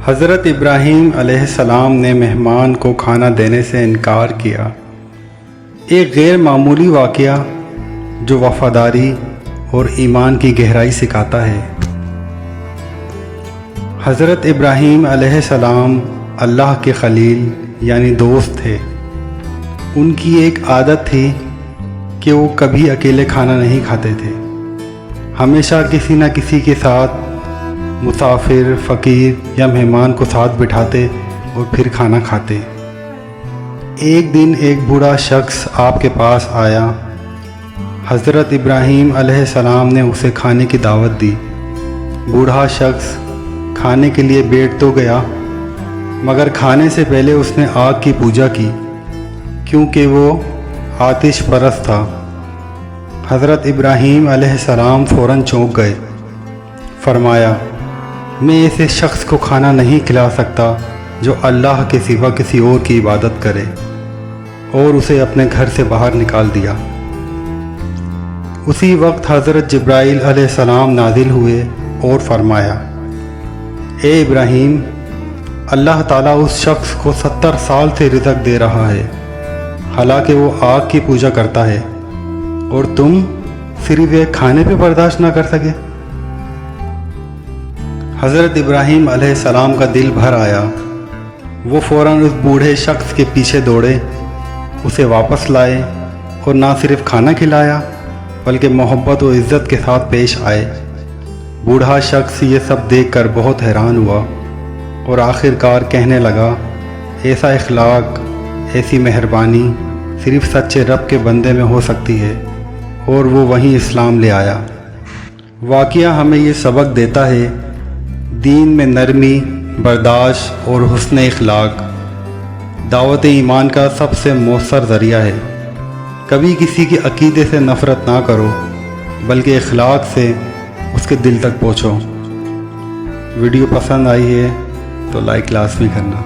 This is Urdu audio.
حضرت ابراہیم علیہ السلام نے مہمان کو کھانا دینے سے انکار کیا۔ ایک غیر معمولی واقعہ جو وفاداری اور ایمان کی گہرائی سکھاتا ہے۔ حضرت ابراہیم علیہ السلام اللہ کے خلیل یعنی دوست تھے۔ ان کی ایک عادت تھی کہ وہ کبھی اکیلے کھانا نہیں کھاتے تھے، ہمیشہ کسی نہ کسی کے ساتھ مسافر، فقیر یا مہمان کو ساتھ بٹھاتے اور پھر کھانا کھاتے۔ ایک دن ایک بوڑھا شخص آپ کے پاس آیا۔ حضرت ابراہیم علیہ السلام نے اسے کھانے کی دعوت دی۔ بوڑھا شخص کھانے کے لیے بیٹھ تو گیا، مگر کھانے سے پہلے اس نے آگ کی پوجا کی، کیونکہ وہ آتش پرست تھا۔ حضرت ابراہیم علیہ السلام فوراً چونک گئے۔ فرمایا، میں ایسے شخص کو کھانا نہیں کھلا سکتا جو اللہ کے سوا کسی اور کی عبادت کرے، اور اسے اپنے گھر سے باہر نکال دیا۔ اسی وقت حضرت جبرائیل علیہ السلام نازل ہوئے اور فرمایا، اے ابراہیم، اللہ تعالیٰ اس شخص کو 70 سال سے رزق دے رہا ہے، حالانکہ وہ آگ کی پوجا کرتا ہے، اور تم صرف ایک کھانے پہ برداشت نہ کر سکے۔ حضرت ابراہیم علیہ السلام کا دل بھر آیا۔ وہ فوراً اس بوڑھے شخص کے پیچھے دوڑے، اسے واپس لائے اور نہ صرف کھانا کھلایا بلکہ محبت و عزت کے ساتھ پیش آئے۔ بوڑھا شخص یہ سب دیکھ کر بہت حیران ہوا اور آخر کار کہنے لگا، ایسا اخلاق، ایسی مہربانی صرف سچے رب کے بندے میں ہو سکتی ہے، اور وہ وہیں اسلام لے آیا۔ واقعہ ہمیں یہ سبق دیتا ہے، دین میں نرمی، برداشت اور حسن اخلاق دعوت ایمان کا سب سے مؤثر ذریعہ ہے۔ کبھی کسی کے عقیدے سے نفرت نہ کرو، بلکہ اخلاق سے اس کے دل تک پہنچو۔ ویڈیو پسند آئی ہے تو لائک لازمی کرنا۔